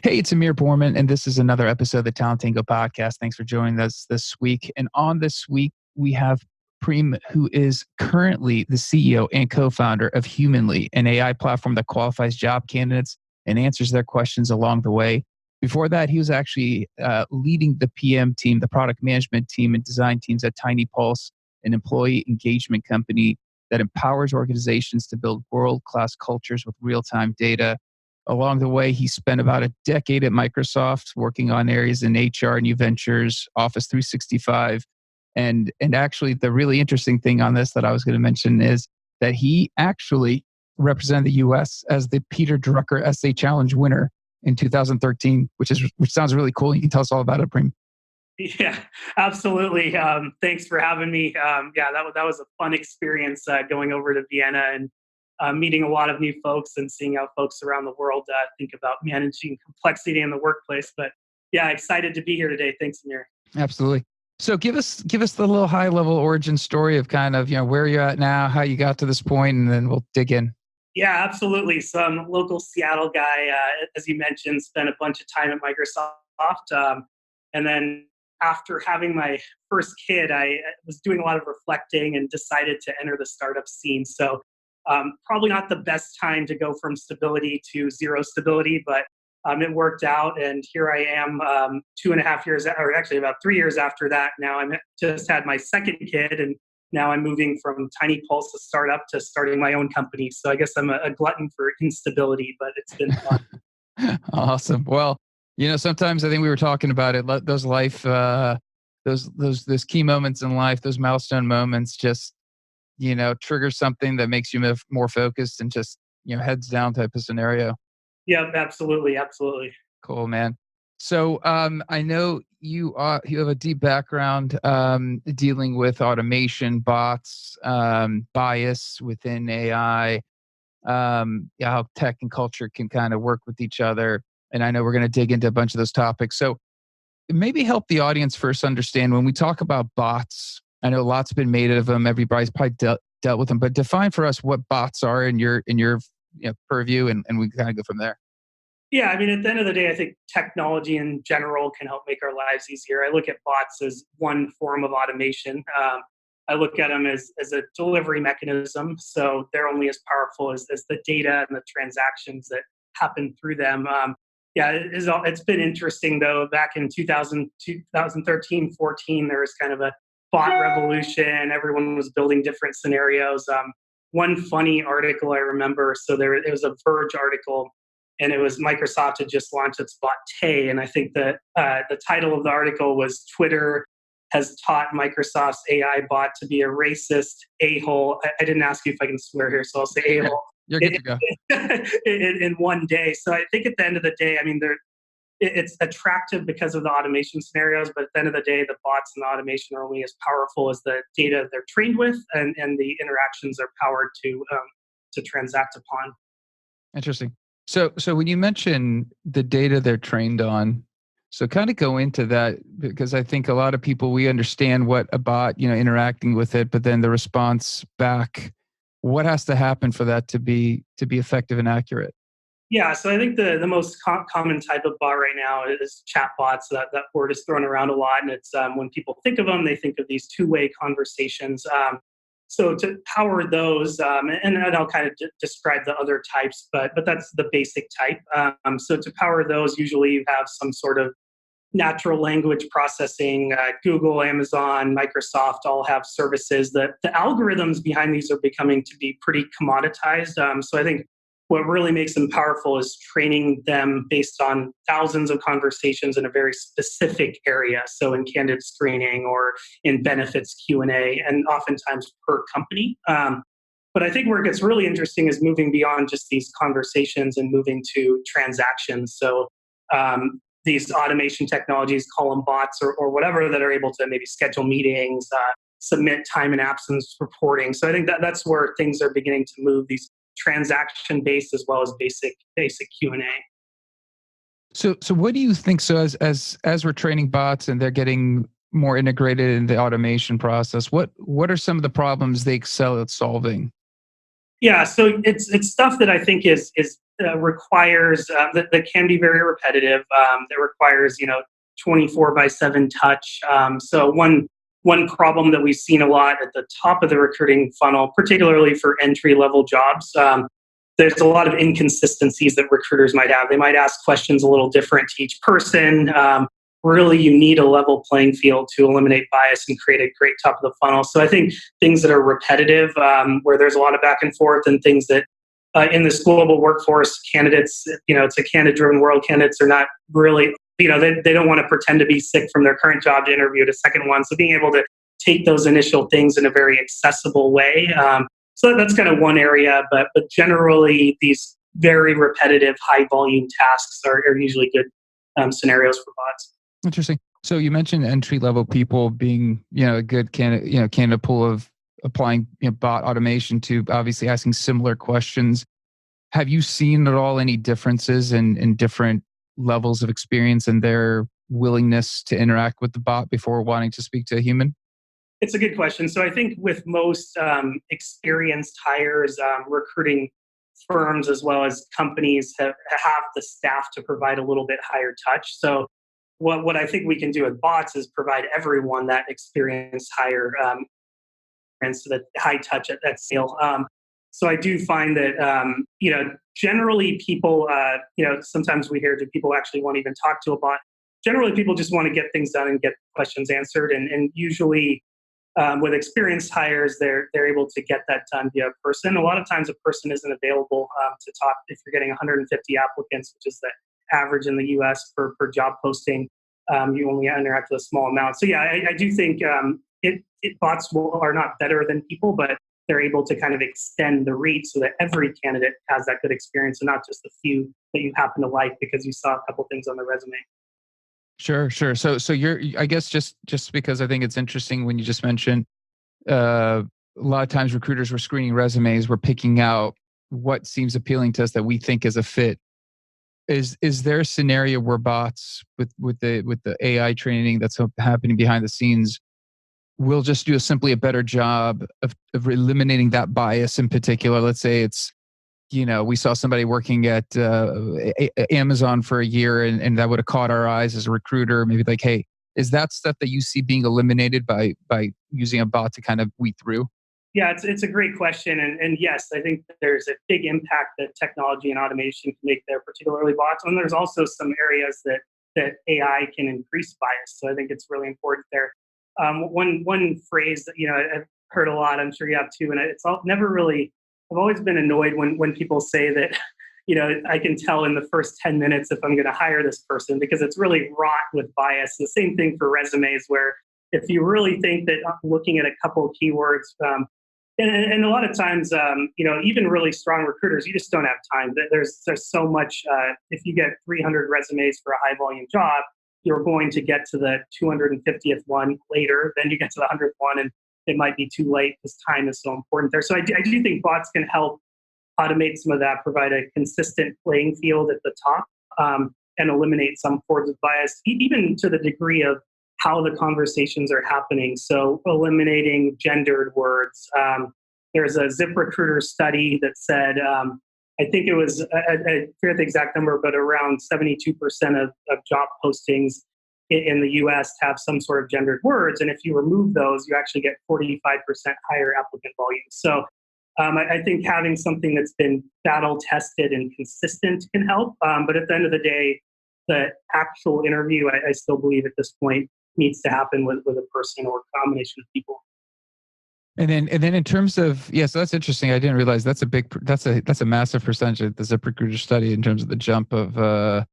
Hey, it's Amir Borman, and this is another episode of the Talent Tango podcast. Thanks for joining us this week. And on this week, we have Prem, who is currently the CEO and co-founder of Humanly, an AI platform that qualifies job candidates and answers their questions along the way. Before that, he was actually leading the PM team, the product management team and design teams at TINYpulse, an employee engagement company that empowers organizations to build world-class cultures with real-time data. Along the way, he spent about a decade at Microsoft working on areas in HR, new ventures, Office 365. And actually, the really interesting thing on this that I was going to mention is that he actually represented the US as the Peter Drucker Essay Challenge winner in 2013, which sounds really cool. You can tell us all about it, Prem. Yeah, absolutely. Thanks for having me. That was a fun experience going over to Vienna and meeting a lot of new folks and seeing how folks around the world think about managing complexity in the workplace. But yeah, excited to be here today. Thanks, Amir. Absolutely. So give us the little high level origin story of kind of, where you're at now, how you got to this point, and then we'll dig in. Yeah, absolutely. So I'm a local Seattle guy, as you mentioned, spent a bunch of time at Microsoft. And then after having my first kid, I was doing a lot of reflecting and decided to enter the startup scene. So probably not the best time to go from stability to zero stability, but it worked out. And here I am 2.5 years, or actually about 3 years after that. Now I'm just had my second kid, and now I'm moving from TINYpulse, a startup, to starting my own company. So I guess I'm a glutton for instability, but it's been fun. Awesome. Well, sometimes I think we were talking about it. Those those key moments in life, those milestone moments, just trigger something that makes you more focused and just heads down type of scenario. Yeah, absolutely. Cool, man. So I know you have a deep background dealing with automation, bots, bias within AI, how tech and culture can kind of work with each other. And I know we're going to dig into a bunch of those topics. So maybe help the audience first understand when we talk about bots. I know lots been made of them. Everybody's probably dealt with them, but define for us what bots are in your purview, and we kind of go from there. Yeah, I mean, at the end of the day, I think technology in general can help make our lives easier. I look at bots as one form of automation. I look at them as a delivery mechanism. So they're only as powerful as the data and the transactions that happen through them. It's been interesting, though. Back in 2013, 14, there was kind of a bot revolution. Everyone was building different scenarios. One funny article I remember, it was a Verge article, and it was Microsoft had just launched its bot Tay, and I think that the title of the article was "Twitter has taught Microsoft's AI bot to be a racist a-hole." I didn't ask you if I can swear here, so I'll say a-hole. You're good to go. in one day. So I think at the end of the day, I mean, it's attractive because of the automation scenarios, but at the end of the day, the bots and the automation are only as powerful as the data they're trained with, and the interactions are powered to transact upon. Interesting. So when you mention the data they're trained on, so kind of go into that, because I think a lot of people, we understand what a bot, interacting with it, but then the response back, what has to happen for that to be effective and accurate? Yeah, so I think the most common type of bot right now is chat bots. That word is thrown around a lot, and it's when people think of them, they think of these two-way conversations. So to power those, and I'll kind of describe the other types, but that's the basic type. So to power those, usually you have some sort of natural language processing. Google, Amazon, Microsoft all have services that the algorithms behind these are becoming to be pretty commoditized. So I think what really makes them powerful is training them based on thousands of conversations in a very specific area. So in candidate screening or in benefits Q&A, and oftentimes per company. But I think where it gets really interesting is moving beyond just these conversations and moving to transactions. So these automation technologies, call them bots or whatever, that are able to maybe schedule meetings, submit time and absence reporting. So I think that's where things are beginning to move, these transaction-based as well as basic Q&A. So what do you think? So as we're training bots and they're getting more integrated in the automation process, what are some of the problems they excel at solving? Yeah, so it's stuff that I think is requires that can be very repetitive. That requires 24/7 touch. So one problem that we've seen a lot at the top of the recruiting funnel, particularly for entry level jobs. There's a lot of inconsistencies that recruiters might have. They might ask questions a little different to each person. Really, you need a level playing field to eliminate bias and create a great top of the funnel. So I think things that are repetitive, where there's a lot of back and forth, and things that in this global workforce, candidates, it's a candidate-driven world. Candidates are not really, they don't want to pretend to be sick from their current job to interview at a second one. So being able to take those initial things in a very accessible way. So that's kind of one area, but generally these very repetitive, high volume tasks are usually good scenarios for bots. Interesting. So you mentioned entry level people being, a good candidate pool of applying bot automation to obviously asking similar questions. Have you seen at all any differences in different levels of experience and their willingness to interact with the bot before wanting to speak to a human? It's a good question. So I think with most experienced hires, recruiting firms as well as companies have the staff to provide a little bit higher touch. So what I think we can do with bots is provide everyone that experienced hire and so that high touch at that scale. So I do find that generally people sometimes we hear, do people actually want to even talk to a bot? Generally, people just want to get things done and get questions answered, and usually with experienced hires, they're able to get that done via person. A lot of times, a person isn't available to talk if you're getting 150 applicants, which is the average in the U.S. per job posting. You only interact with a small amount. So yeah, I do think bots are not better than people, but they're able to kind of extend the reach so that every candidate has that good experience, and not just the few that you happen to like because you saw a couple things on the resume. Sure. So I guess just because I think it's interesting when you just mentioned a lot of times recruiters were screening resumes, we're picking out what seems appealing to us that we think is a fit. Is there a scenario where bots with the AI training that's happening behind the scenes will just do simply a better job of eliminating that bias in particular? Let's say it's, we saw somebody working at Amazon for a year and that would have caught our eyes as a recruiter. Maybe like, hey, is that stuff that you see being eliminated by using a bot to kind of weed through? Yeah, it's a great question. And yes, I think there's a big impact that technology and automation can make there, particularly bots. And there's also some areas that AI can increase bias. So I think it's really important there. One phrase that I've heard a lot, I'm sure you have too, and I've always been annoyed when people say that I can tell in the first 10 minutes if I'm going to hire this person, because it's really wrought with bias. The same thing for resumes, where if you really think that looking at a couple of keywords, and a lot of times, even really strong recruiters, you just don't have time. There's so much. If you get 300 resumes for a high volume job, you're going to get to the 250th one later. Then you get to the 100th one, and it might be too late because time is so important there. So I do think bots can help automate some of that, provide a consistent playing field at the top, and eliminate some forms of bias, even to the degree of how the conversations are happening. So eliminating gendered words. There's a ZipRecruiter study that said, I think it was, I forget the exact number, but around 72% of job postings in the US have some sort of gendered words. And if you remove those, you actually get 45% higher applicant volume. So I think having something that's been battle tested and consistent can help. But at the end of the day, the actual interview, I still believe at this point, needs to happen with a person or a combination of people. And then in terms of, so that's interesting. I didn't realize that's a massive percentage of the ZipRecruiter study in terms of the jump of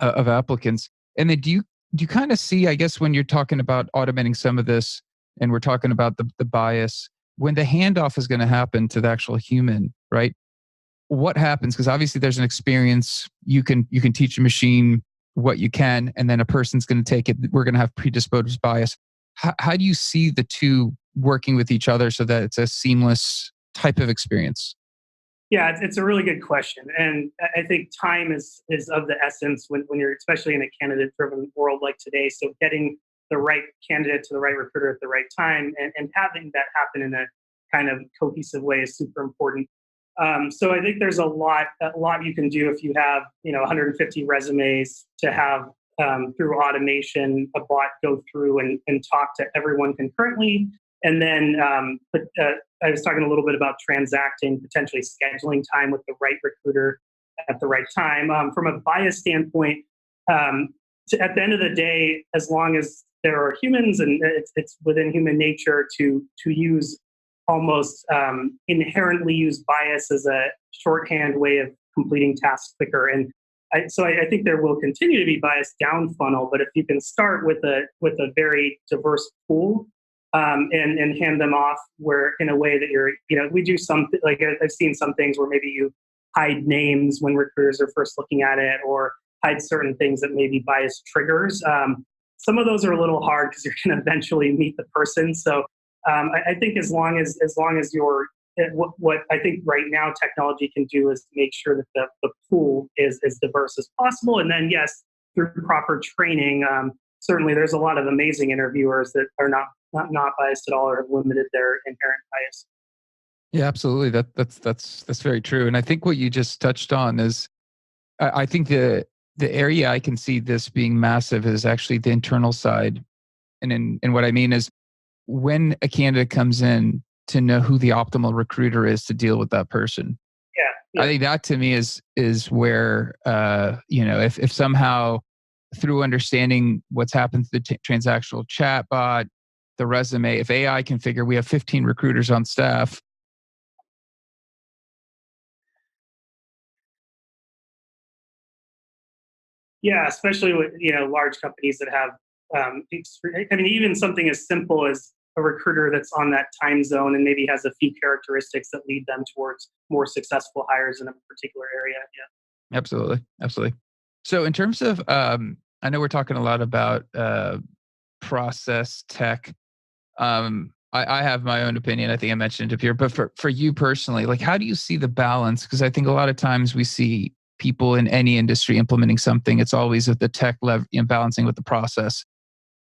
applicants. And then do you kind of see, I guess, when you're talking about automating some of this, and we're talking about the bias, when the handoff is going to happen to the actual human, right? What happens? Because obviously there's an experience. You can teach a machine what you can, and then a person's going to take it. We're going to have predisposed bias. How do you see the two working with each other so that it's a seamless type of experience? Yeah, it's a really good question. And I think time is of the essence when you're especially in a candidate-driven world like today. So getting the right candidate to the right recruiter at the right time and having that happen in a kind of cohesive way is super important. So I think there's a lot you can do if you have 150 resumes to have through automation a bot go through and talk to everyone concurrently, and then I was talking a little bit about transacting, potentially scheduling time with the right recruiter at the right time. From a bias standpoint, at the end of the day, as long as there are humans and it's within human nature to use almost inherently use bias as a shorthand way of completing tasks quicker. And I think there will continue to be bias down funnel, but if you can start with a very diverse pool and hand them off where in a way that we do some, like I've seen some things where maybe you hide names when recruiters are first looking at it, or hide certain things that may be bias triggers. Some of those are a little hard because you're going to eventually meet the person. So I think as long as you're what I think right now technology can do is make sure that the pool is as diverse as possible. And then yes, through proper training, certainly there's a lot of amazing interviewers that are not biased at all or have limited their inherent bias. Yeah, absolutely. That's very true. And I think what you just touched on is, I think the area I can see this being massive is actually the internal side. And what I mean is, when a candidate comes in, to know who the optimal recruiter is to deal with that person. Yeah. I think that to me is where if somehow through understanding what's happened to the transactional chatbot, the resume, if AI can figure we have 15 recruiters on staff. Yeah, especially with large companies that have, I mean, even something as simple as a recruiter that's on that time zone and maybe has a few characteristics that lead them towards more successful hires in a particular area. Yeah. Absolutely, absolutely. So in terms of, I know we're talking a lot about process tech. I have my own opinion. I think I mentioned it up here, but for you personally, like, how do you see the balance? Because I think a lot of times we see people in any industry implementing something. It's always with the tech balancing with the process.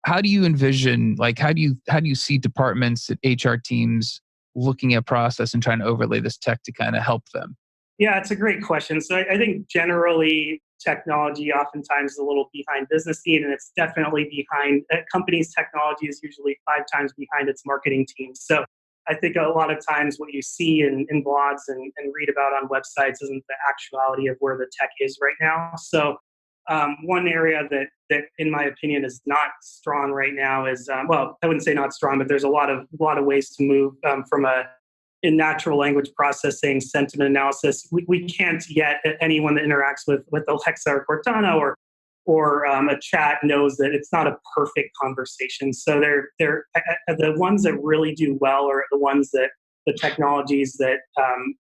How do you envision, like, how do you see departments and HR teams looking at process and trying to overlay this tech to kind of help them? Yeah, it's a great question. So I think generally technology oftentimes is a little behind business need, and it's definitely behind companies. Technology is usually 5 times behind its marketing team. So I think a lot of times what you see in blogs and read about on websites isn't the actuality of where the tech is right now. So one area that, in my opinion, is not strong right now is well, I wouldn't say not strong, but there's a lot of ways to move from in natural language processing, sentiment analysis. We can't yet, anyone that interacts with Alexa or Cortana or a chat knows that it's not a perfect conversation. So they're the ones that really do well are the ones that the technologies that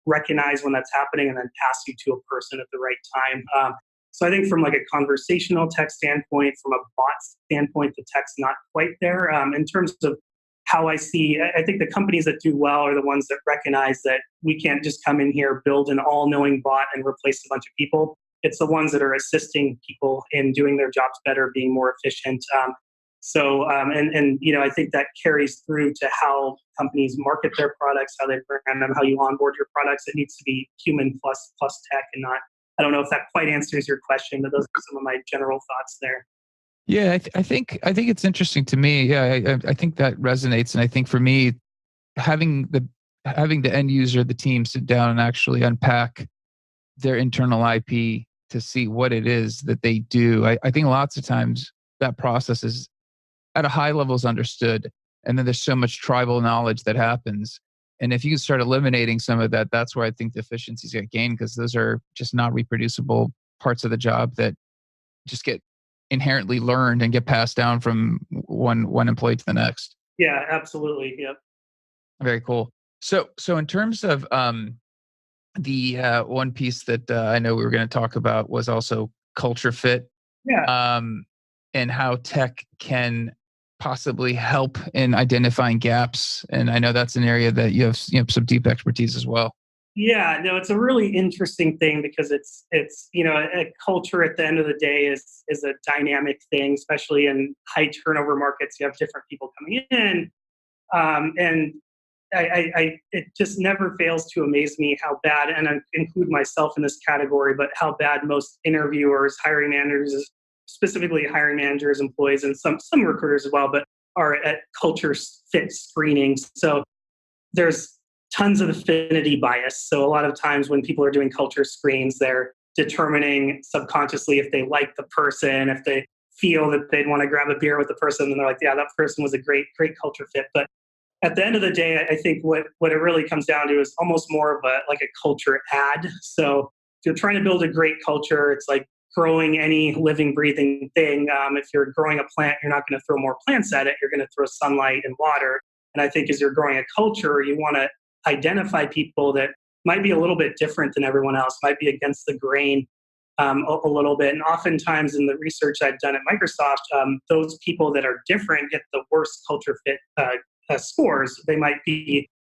recognize when that's happening and then pass you to a person at the right time. So I think from like a conversational tech standpoint, from a bot standpoint, the tech's not quite there. In terms of how I think the companies that do well are the ones that recognize that we can't just come in here, build an all-knowing bot and replace a bunch of people. It's the ones that are assisting people in doing their jobs better, being more efficient. I think that carries through to how companies market their products, how they brand them, how you onboard your products. It needs to be human plus tech, and not. I don't know if that quite answers your question, but those are some of my general thoughts there. Yeah, I think it's interesting to me. Yeah, I think that resonates, and I think for me, having the end user, the team, sit down and actually unpack their internal IP to see what it is that they do. I think lots of times that process is at a high level is understood, and then there's so much tribal knowledge that happens. And if you start eliminating some of that, that's where I think the efficiencies get gained, because those are just not reproducible parts of the job that just get inherently learned and get passed down from one employee to the next. Yeah, absolutely. Yep. Very cool. So in terms of the one piece that I know we were going to talk about was also culture fit, Yeah. and how tech can possibly help in identifying gaps. And I know that's an area that you have some deep expertise as well. Yeah, no, it's a really interesting thing because it's a culture at the end of the day is a dynamic thing, especially in high turnover markets. You have different people coming in, and it just never fails to amaze me how bad, and I include myself in this category, but how bad most interviewers, hiring managers, specifically hiring managers, employees, and some recruiters as well, but are at culture fit screenings. So there's tons of affinity bias. So a lot of times when people are doing culture screens, they're determining subconsciously if they like the person, if they feel that they'd want to grab a beer with the person, and they're like, yeah, that person was a great culture fit. But at the end of the day, I think what it really comes down to is almost more of a culture ad. So if you're trying to build a great culture, it's like growing any living, breathing thing. If you're growing a plant, you're not going to throw more plants at it. You're going to throw sunlight and water. And I think as you're growing a culture, you want to identify people that might be a little bit different than everyone else, might be against the grain a little bit. And oftentimes in the research I've done at Microsoft, those people that are different get the worst culture fit scores. They might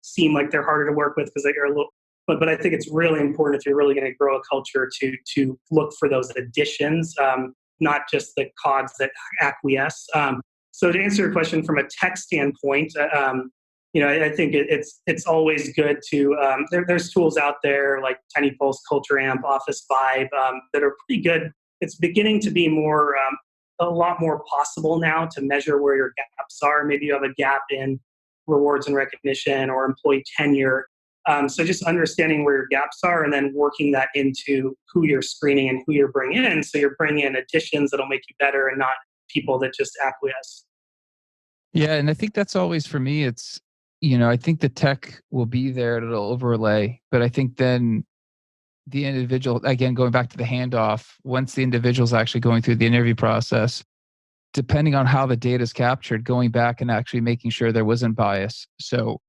seem like they're harder to work with because they're a little. But I think it's really important if you're really going to grow a culture to look for those additions, not just the cogs that acquiesce. So to answer your question from a tech standpoint, I think it's always good to there's tools out there like TINYpulse, Culture Amp, Office Vibe that are pretty good. It's beginning to be a lot more possible now to measure where your gaps are. Maybe you have a gap in rewards and recognition or employee tenure. So just understanding where your gaps are and then working that into who you're screening and who you're bringing in. So you're bringing in additions that'll make you better and not people that just acquiesce. Yeah, and I think that's always for me. It's I think the tech will be there; it'll overlay, but I think then the individual, again, going back to the handoff, once the individual's actually going through the interview process, depending on how the data is captured, going back and actually making sure there wasn't bias. So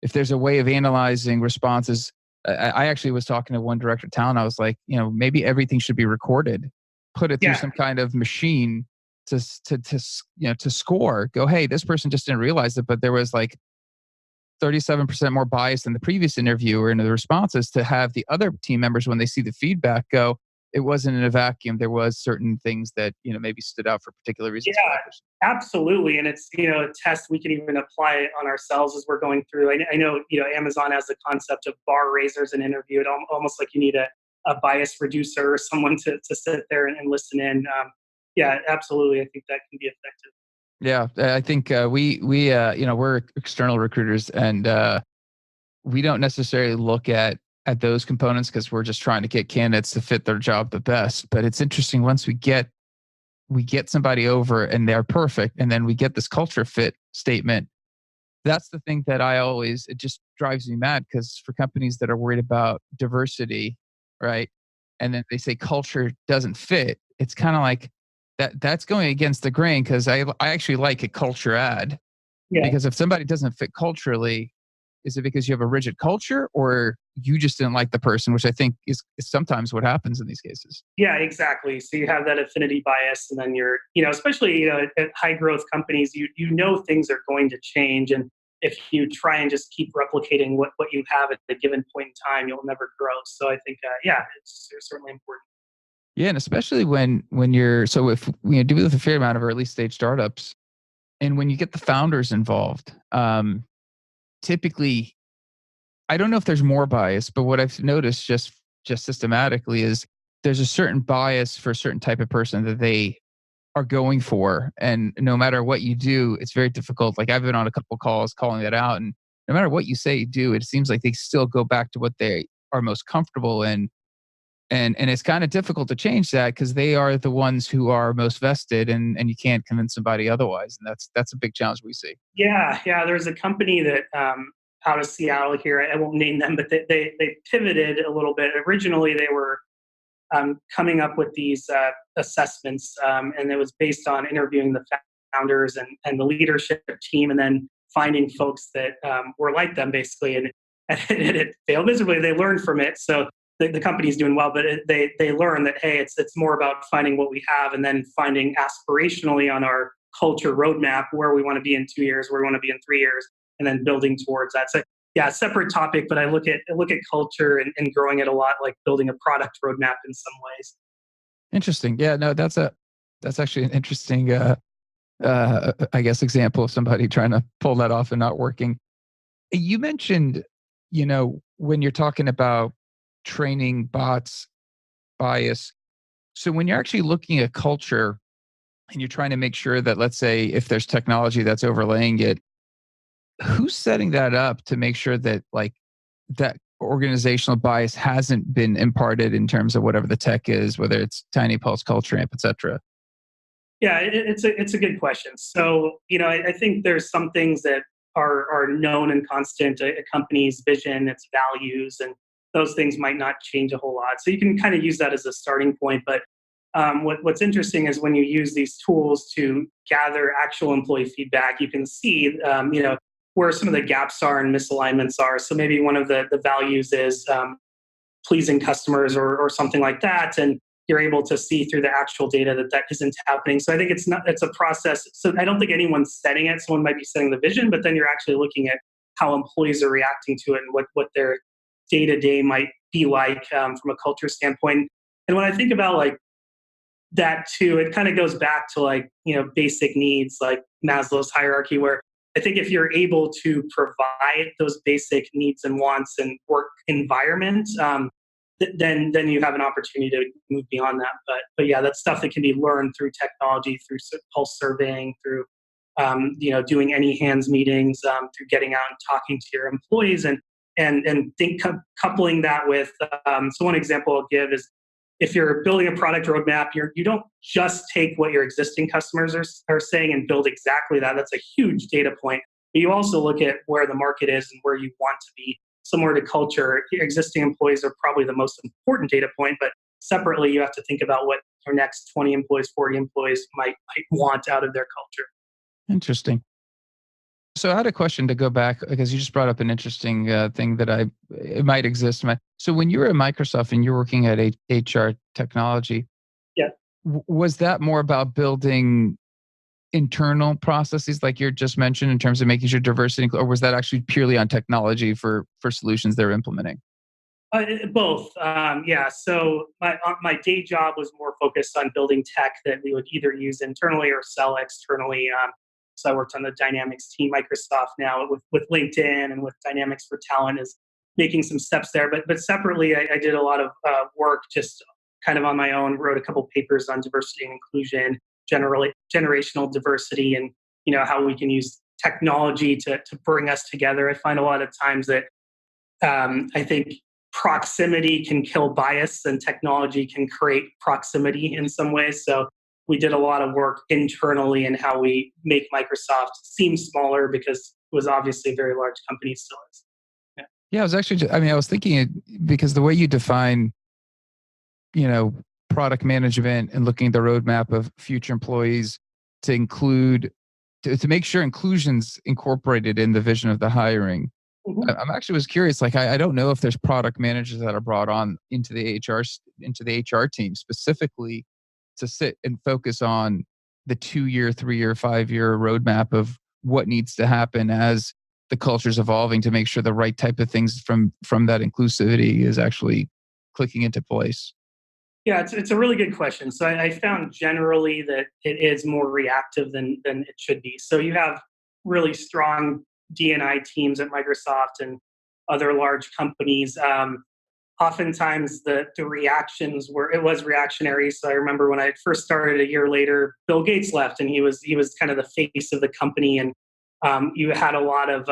if there's a way of analyzing responses, I actually was talking to one director of talent. I was like, maybe everything should be recorded, put it through some kind of machine to score. Go, hey, this person just didn't realize it, but there was like 37% more bias than the previous interviewer in the responses, to have the other team members, when they see the feedback, go, it wasn't in a vacuum. There was certain things that, maybe stood out for particular reasons. Yeah, absolutely. And it's, a test we can even apply it on ourselves as we're going through. I know, Amazon has the concept of bar raisers in interview. It almost like you need a bias reducer or someone to sit there and listen in. Yeah, absolutely. I think that can be effective. Yeah, I think we're external recruiters, and we don't necessarily look at those components because we're just trying to get candidates to fit their job the best. But it's interesting, once we get somebody over and they're perfect, and then we get this culture fit statement. That's the thing that it just drives me mad, because for companies that are worried about diversity, right, and then they say culture doesn't fit, it's kind of like that's going against the grain, because I actually like a culture ad. Yeah. Because if somebody doesn't fit culturally, is it because you have a rigid culture, or you just didn't like the person, which I think is sometimes what happens in these cases. Yeah, exactly. So you have that affinity bias, and then you're, especially at high growth companies, you things are going to change, and if you try and just keep replicating what you have at a given point in time, you'll never grow. So I think, it's certainly important. Yeah, and especially when you're, so if we do with a fair amount of early stage startups, and when you get the founders involved, typically, I don't know if there's more bias, but what I've noticed just systematically is there's a certain bias for a certain type of person that they are going for, and no matter what you do, it's very difficult. Like, I've been on a couple of calls calling that out, and no matter what you say, you do, it seems like they still go back to what they are most comfortable in. And it's kind of difficult to change that, because they are the ones who are most vested, and you can't convince somebody otherwise. And that's a big challenge we see. Yeah. There's a company that out of Seattle here. I won't name them, but they pivoted a little bit. Originally, they were coming up with these assessments, and it was based on interviewing the founders and the leadership team, and then finding folks that were like them, basically. And it failed miserably. They learned from it. So the company's doing well, but they learn that, hey, it's more about finding what we have, and then finding aspirationally on our culture roadmap where we want to be in 2 years, where we want to be in 3 years, and then building towards that. So yeah, separate topic, but I look at culture and growing it a lot like building a product roadmap in some ways. Interesting. Yeah, no, that's actually an interesting, I guess, example of somebody trying to pull that off and not working. You mentioned, when you're talking about training bots bias. So when you're actually looking at culture and you're trying to make sure that, let's say, if there's technology that's overlaying it, who's setting that up to make sure that that organizational bias hasn't been imparted in terms of whatever the tech is, whether it's TINYpulse, Culture Amp, et cetera? Yeah, it's a good question. So I think there's some things that are known and constant. A company's vision, its values, and those things might not change a whole lot. So you can kind of use that as a starting point. But what's interesting is when you use these tools to gather actual employee feedback, you can see where some of the gaps are and misalignments are. So maybe one of the values is pleasing customers or something like that, and you're able to see through the actual data that isn't happening. So I think it's a process. So I don't think anyone's setting it. Someone might be setting the vision, but then you're actually looking at how employees are reacting to it and what their day to day might be like from a culture standpoint. And when I think about that too, it kind of goes back to basic needs like Maslow's hierarchy, where I think if you're able to provide those basic needs and wants and work environment, then you have an opportunity to move beyond that. But yeah, that's stuff that can be learned through technology, through pulse surveying, through doing any hands meetings, through getting out and talking to your employees, and coupling that with. So one example I'll give is if you're building a product roadmap, you don't just take what your existing customers are saying and build exactly that. That's a huge data point. But you also look at where the market is and where you want to be. Similar to culture, your existing employees are probably the most important data point, but separately, you have to think about what your next 20 employees, 40 employees might want out of their culture. Interesting. So I had a question to go back because you just brought up an interesting thing that it might exist. So when you were at Microsoft and you're working at HR technology, Yeah. Was that more about building internal processes like you just mentioned in terms of making sure diversity, or was that actually purely on technology for solutions they're implementing? Both. Yeah. So my day job was more focused on building tech that we would either use internally or sell externally. So I worked on the Dynamics team. Microsoft now with LinkedIn and with Dynamics for Talent is making some steps there. But separately, I did a lot of work just kind of on my own. Wrote a couple papers on diversity and inclusion, generally generational diversity, and how we can use technology to bring us together. I find a lot of times that I think proximity can kill bias and technology can create proximity in some ways. So we did a lot of work internally in how we make Microsoft seem smaller because it was obviously a very large company still is. Yeah. Yeah, I was actually, I was thinking because the way you define, you know, product management and looking at the roadmap of future employees to include, to make sure inclusion's incorporated in the vision of the hiring. Mhm. I'm actually was curious. Like, I don't know if there's product managers that are brought on into the HR team specifically to sit and focus on the 2 year, 3 year, 5 year roadmap of what needs to happen as the culture's evolving to make sure the right type of things from that inclusivity is actually clicking into place. Yeah, it's a really good question. So I found generally that it is more reactive than it should be. So you have really strong D&I teams at Microsoft and other large companies. Oftentimes the reactions was reactionary. So I remember when I first started a year later, Bill Gates left, and he was kind of the face of the company, and you had a lot of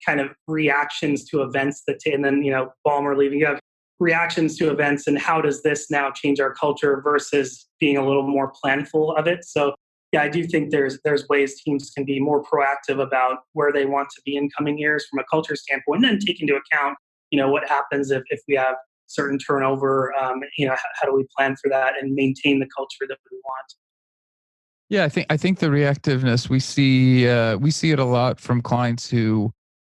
kind of reactions to events and then Ballmer leaving. You have reactions to events, and how does this now change our culture versus being a little more planful of it. So yeah, I do think there's ways teams can be more proactive about where they want to be in coming years from a culture standpoint, and then take into account what happens if we have certain turnover. How do we plan for that and maintain the culture that we want? Yeah, I think the reactiveness we see it a lot from clients who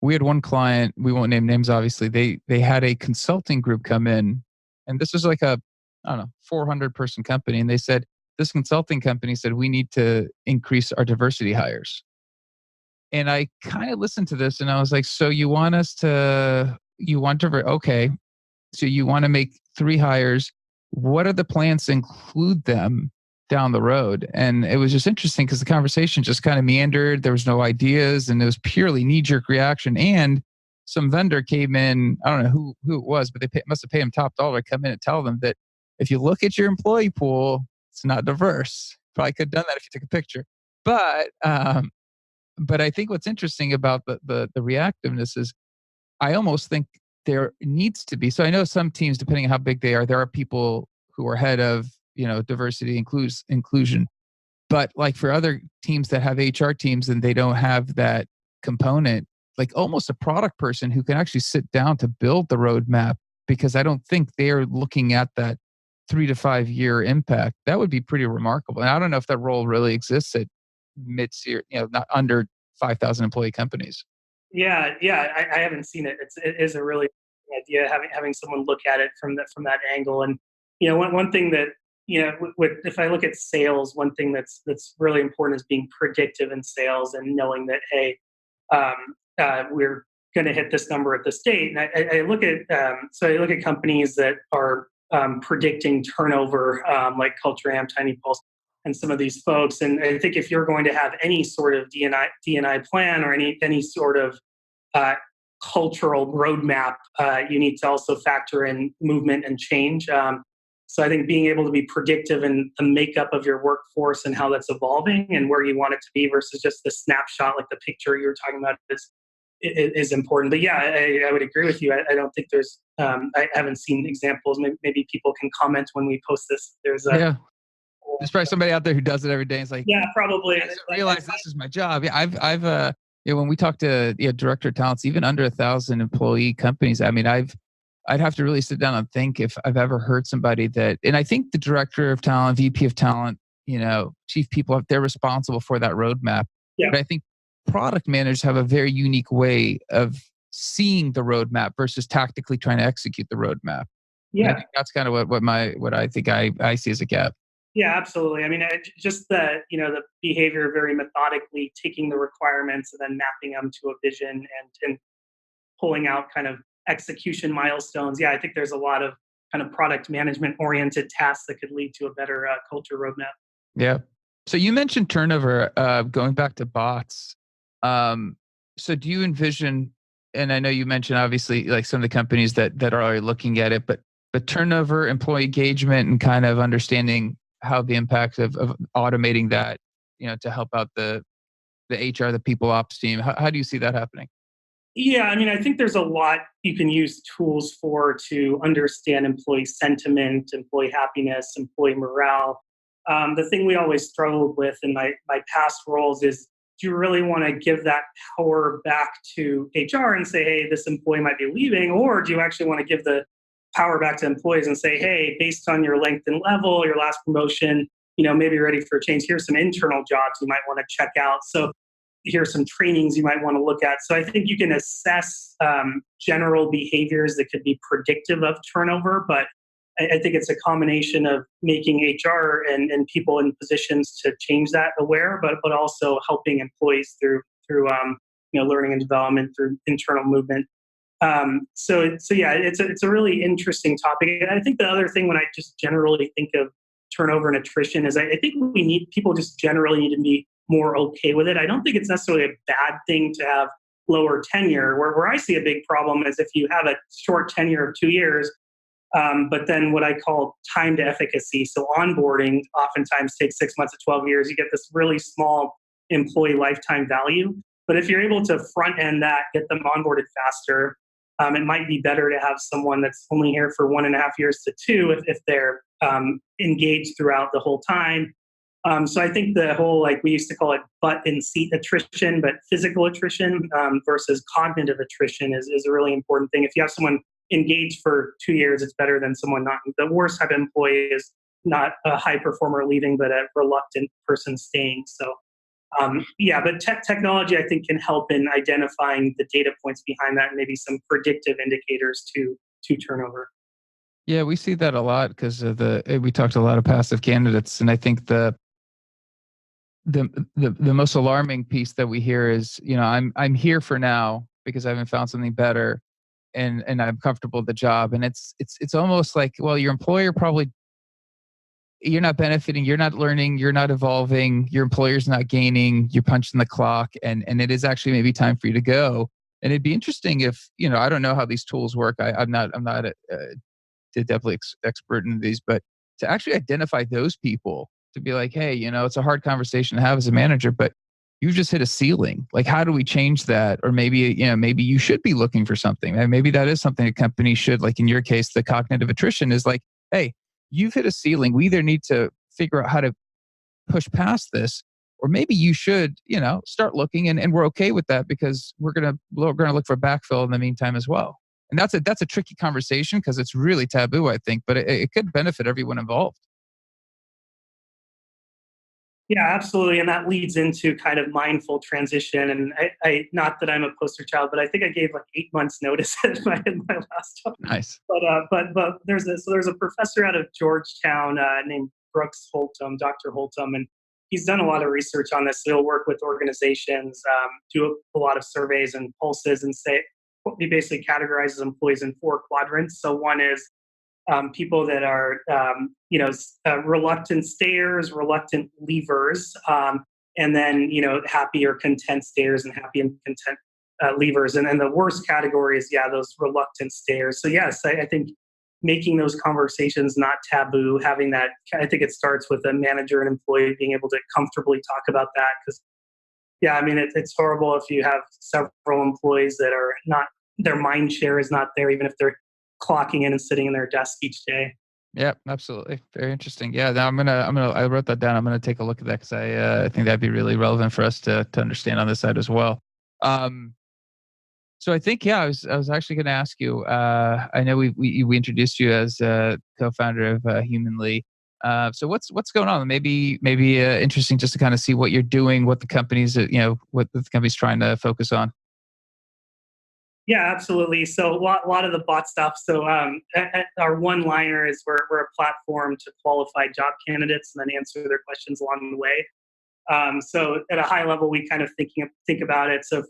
we had one client, we won't name names obviously. They had a consulting group come in, and this was like a, I don't know, 400-person company, and they said this consulting company said we need to increase our diversity hires. And I kind of listened to this and I was like, so you want to okay, so you want to make 3 hires. What are the plans to include them down the road? And it was just interesting because the conversation just kind of meandered. There was no ideas and it was purely knee jerk reaction. And some vendor came in, I don't know who it was, but they must have paid him top dollar to come in and tell them that if you look at your employee pool, it's not diverse. Probably could have done that if you took a picture. But I think what's interesting about the reactiveness is I almost think there needs to be. So I know some teams, depending on how big they are, there are people who are head of, diversity inclusion. But like for other teams that have HR teams and they don't have that component, like almost a product person who can actually sit down to build the roadmap, because I don't think they're looking at that 3 to 5 year impact. That would be pretty remarkable. And I don't know if that role really exists at mid-tier, not under 5,000 employee companies. Yeah, I haven't seen it. It is a really good idea having someone look at it from that angle. And one thing that if I look at sales, one thing that's really important is being predictive in sales and knowing that, hey, we're going to hit this number at this date. And I look at companies that are predicting turnover, like Culture Amp, TINYpulse, and some of these folks. And I think if you're going to have any sort of D&I plan or any sort of cultural roadmap, you need to also factor in movement and change. So I think being able to be predictive in the makeup of your workforce and how that's evolving and where you want it to be versus just the snapshot, like the picture you were talking about, is important. But yeah, I would agree with you. I don't think there's, I haven't seen examples. Maybe people can comment when we post this. There's probably somebody out there who does it every day. It's like, yeah, probably. I didn't realize this is my job. Yeah, I've when we talk to director of talents, even under 1,000 employee companies, I mean, I'd have to really sit down and think if I've ever heard somebody that, and I think the director of talent, VP of talent, chief people, they're responsible for that roadmap. Yeah. But I think product managers have a very unique way of seeing the roadmap versus tactically trying to execute the roadmap. Yeah. I think that's kind of what I think I see as a gap. Yeah, absolutely. I mean, just the behavior, very methodically taking the requirements and then mapping them to a vision and pulling out kind of execution milestones. Yeah, I think there's a lot of kind of product management oriented tasks that could lead to a better culture roadmap. Yeah. So you mentioned turnover, going back to bots. So do you envision, and I know you mentioned obviously like some of the companies that are already looking at it, but turnover, employee engagement, and kind of understanding how the impact of automating that, to help out the HR, the people ops team. How do you see that happening? Yeah, I mean, I think there's a lot you can use tools for to understand employee sentiment, employee happiness, employee morale. The thing we always struggled with in my past roles is, do you really want to give that power back to HR and say, hey, this employee might be leaving? Or do you actually want to give the power back to employees and say, hey, based on your length and level, your last promotion, maybe you're ready for a change. Here's some internal jobs you might want to check out. So here's some trainings you might want to look at. So I think you can assess general behaviors that could be predictive of turnover, but I think it's a combination of making HR and people in positions to change that aware, but also helping employees through learning and development, through internal movement. So yeah, it's a really interesting topic. And I think the other thing when I just generally think of turnover and attrition is I think people just generally need to be more okay with it. I don't think it's necessarily a bad thing to have lower tenure. Where I see a big problem is if you have a short tenure of 2 years, but then what I call time to efficacy. So onboarding oftentimes takes 6 months to 12 years. You get this really small employee lifetime value. But if you're able to front end that, get them onboarded faster, it might be better to have someone that's only here for 1.5 years to 2 if they're engaged throughout the whole time. So I think the whole, like we used to call it butt and seat attrition, but physical attrition versus cognitive attrition is a really important thing. If you have someone engaged for 2 years, it's better than someone not. The worst type of employee is not a high performer leaving, but a reluctant person staying. So but technology, I think, can help in identifying the data points behind that and maybe some predictive indicators to turnover. Yeah, we see that a lot because of we talked to a lot of passive candidates, and I think the most alarming piece that we hear is, I'm here for now because I haven't found something better, and I'm comfortable with the job, and it's almost like, well, your employer probably, you're not benefiting, you're not learning, you're not evolving, your employer's not gaining, you're punching the clock, and it is actually maybe time for you to go. And it'd be interesting if, I don't know how these tools work. I'm not definitely expert in these, but to actually identify those people, to be like, hey, it's a hard conversation to have as a manager, but you've just hit a ceiling. Like, how do we change that? Or maybe, maybe you should be looking for something. And maybe that is something a company should, like in your case, the cognitive attrition is like, hey, you've hit a ceiling. We either need to figure out how to push past this, or maybe you should, start looking, and we're okay with that because we're gonna look for backfill in the meantime as well. And that's a tricky conversation because it's really taboo, I think, but it could benefit everyone involved. Yeah, absolutely. And that leads into kind of mindful transition. And not that I'm a poster child, but I think I gave like 8 months notice in my last job. Nice. But there's a professor out of Georgetown named Brooks Holtum, Dr. Holtum, and he's done a lot of research on this. He'll work with organizations, do a lot of surveys and pulses, and say he basically categorizes employees in four quadrants. So one is people that are reluctant stayers, reluctant leavers, and then happy or content stayers and happy and content leavers. And then the worst category is those reluctant stayers. So yes, I think making those conversations not taboo, having that, I think it starts with a manager and employee being able to comfortably talk about that. Because it's horrible if you have several employees that are not, their mind share is not there, even if they're clocking in and sitting in their desk each day. Yeah, absolutely. Very interesting. Yeah, now I wrote that down. I'm gonna take a look at that because I think that'd be really relevant for us to understand on this side as well. Um, so I think, I was actually going to ask you. I know we introduced you as co-founder of Humanly. So what's going on? Maybe interesting just to kind of see what you're doing, what the company's what the company's trying to focus on. Yeah, absolutely. So a lot of the bot stuff. So our one liner is we're a platform to qualify job candidates and then answer their questions along the way. So at a high level, we kind of think about it. So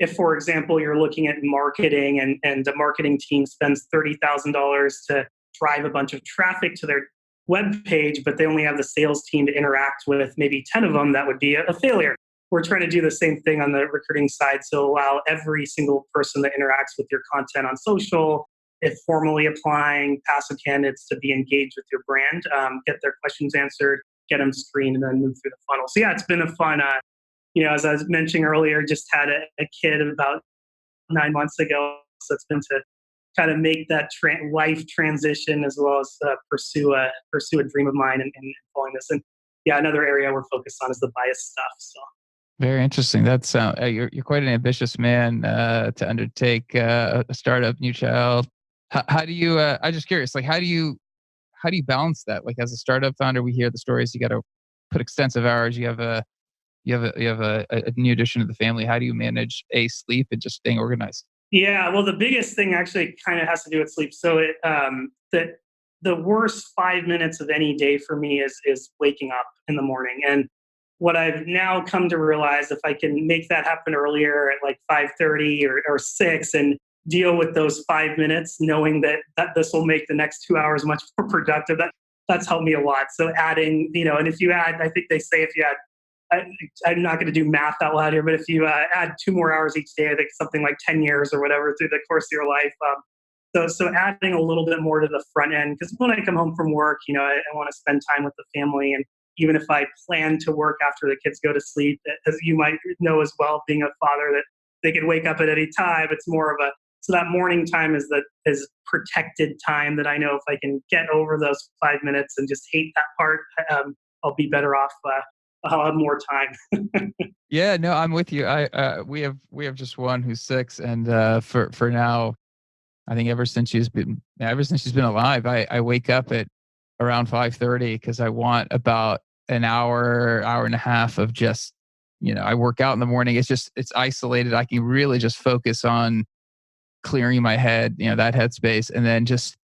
if, for example, you're looking at marketing and the marketing team spends $30,000 to drive a bunch of traffic to their web page, but they only have the sales team to interact with maybe 10 of them, that would be a failure. We're trying to do the same thing on the recruiting side. So allow every single person that interacts with your content on social, if formally applying, passive candidates to be engaged with your brand, get their questions answered, get them screened, and then move through the funnel. So it's been a fun, as I was mentioning earlier, just had a kid about 9 months ago. So it's been to kind of make that life transition as well as pursue a dream of mine and following this. And another area we're focused on is the bias stuff. So. Very interesting. That's you're quite an ambitious man to undertake a startup, new child. How do you? I'm just curious. Like, how do you balance that? Like, as a startup founder, we hear the stories. You got to put extensive hours. You have a new addition to the family. How do you manage sleep and just staying organized? Yeah, well, the biggest thing actually kind of has to do with sleep. So the worst 5 minutes of any day for me is waking up in the morning. And what I've now come to realize, if I can make that happen earlier at like 5:30 or 6 and deal with those 5 minutes, knowing that this will make the next 2 hours much more productive, that's helped me a lot. So adding, and if you add, I think they say if you add, I'm not going to do math out loud here, but if you add 2 more hours each day, I think something like 10 years or whatever through the course of your life. So adding a little bit more to the front end, because when I come home from work, I want to spend time with the family. And even if I plan to work after the kids go to sleep, as you might know as well, being a father, that they can wake up at any time, it's more of so that morning time is protected time that I know if I can get over those 5 minutes and just hate that part, I'll be better off. I'll have more time. Yeah, no, I'm with you. We have just one who's 6, and for now, I think ever since she's been alive, I wake up at around 5:30 because I want about an hour and a half of just, I work out in the morning. It's isolated. I can really just focus on clearing my head, that headspace, and then just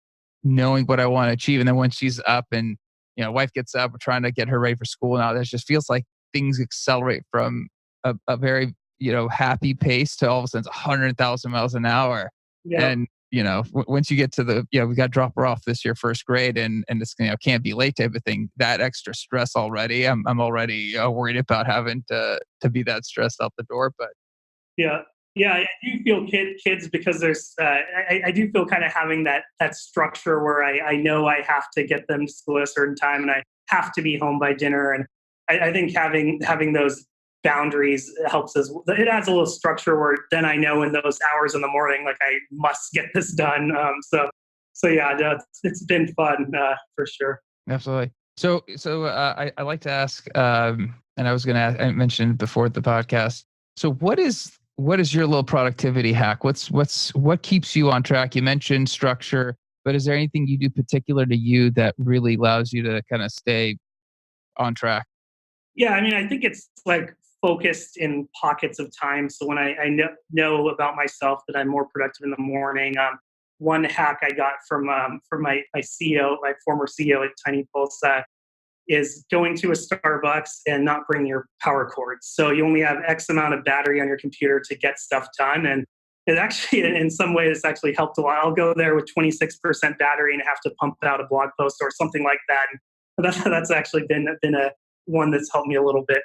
knowing what I want to achieve. And then when she's up and, wife gets up, we're trying to get her ready for school now. That just feels like things accelerate from a very, happy pace to all of a sudden 100,000 miles an hour. Yeah. And, once you get to we got to drop her off this year, first grade, and it's, can't be late type of thing. That extra stress already, I'm already worried about having to be that stressed out the door. But Yeah. Yeah, I do feel kids because there's I do feel kind of having that structure where I know I have to get them to school at a certain time and I have to be home by dinner, and I think having those boundaries helps us. It adds a little structure where then I know in those hours in the morning, like I must get this done. So yeah, no, it's been fun for sure. Absolutely. I like to ask, and I was going to I mentioned before the podcast. So what is your little productivity hack? What keeps you on track? You mentioned structure, but is there anything you do particular to you that really allows you to kind of stay on track? Yeah, I mean, I think it's like focused in pockets of time. So when I know about myself that I'm more productive in the morning, one hack I got from my CEO, my former CEO at TINYpulse, is going to a Starbucks and not bringing your power cords. So you only have X amount of battery on your computer to get stuff done. And it actually, in some ways, it's actually helped a lot. I'll go there with 26% battery and have to pump out a blog post or something like that. And that's actually been a one that's helped me a little bit.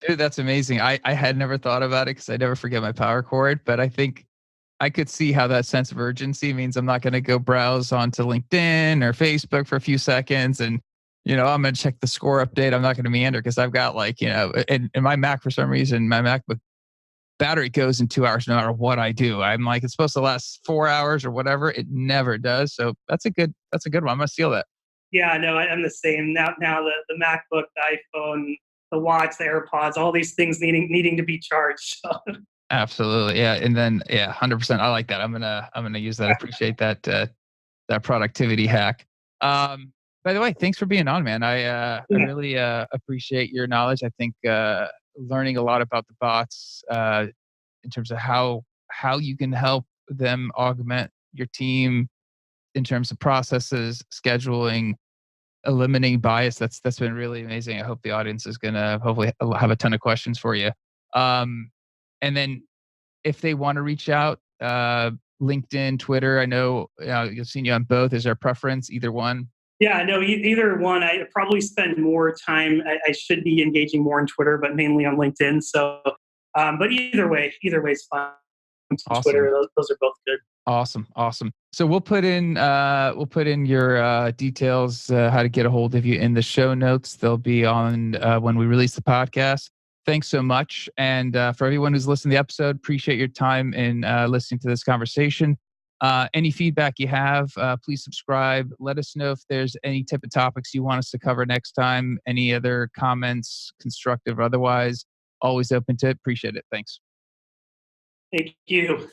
Dude, that's amazing. I had never thought about it because I never forget my power cord, but I think I could see how that sense of urgency means I'm not going to go browse onto LinkedIn or Facebook for a few seconds and, I'm going to check the score update. I'm not going to meander because I've got in my Mac, for some reason, my MacBook battery goes in 2 hours no matter what I do. I'm like, it's supposed to last 4 hours or whatever. It never does. So that's a good one. I'm going to steal that. Yeah, no, I'm the same. Now the MacBook, the iPhone, the watch, the AirPods, all these things needing to be charged. So, Absolutely. Yeah. And then, yeah, 100%. I like that. I'm going to use that. I appreciate that productivity hack. By the way, thanks for being on, man. I yeah, really appreciate your knowledge. I think learning a lot about the bots in terms of how you can help them augment your team in terms of processes, scheduling, eliminating bias. That's been really amazing. I hope the audience is gonna hopefully have a ton of questions for you. Um, and then if they want to reach out, LinkedIn, Twitter. I know you've seen you on both. Is there a preference? Either one? yeah, no, either one. I probably spend more time. I should be engaging more on Twitter, but mainly on LinkedIn. So, but either way is fine. Awesome. Twitter, those are both good. Awesome. Awesome. So we'll put in your details, how to get a hold of you in the show notes. They'll be on when we release the podcast. Thanks so much. And for everyone who's listened to the episode, appreciate your time in listening to this conversation. Any feedback you have, please subscribe. Let us know if there's any type of topics you want us to cover next time. Any other comments, constructive or otherwise, always open to it. Appreciate it. Thanks. Thank you.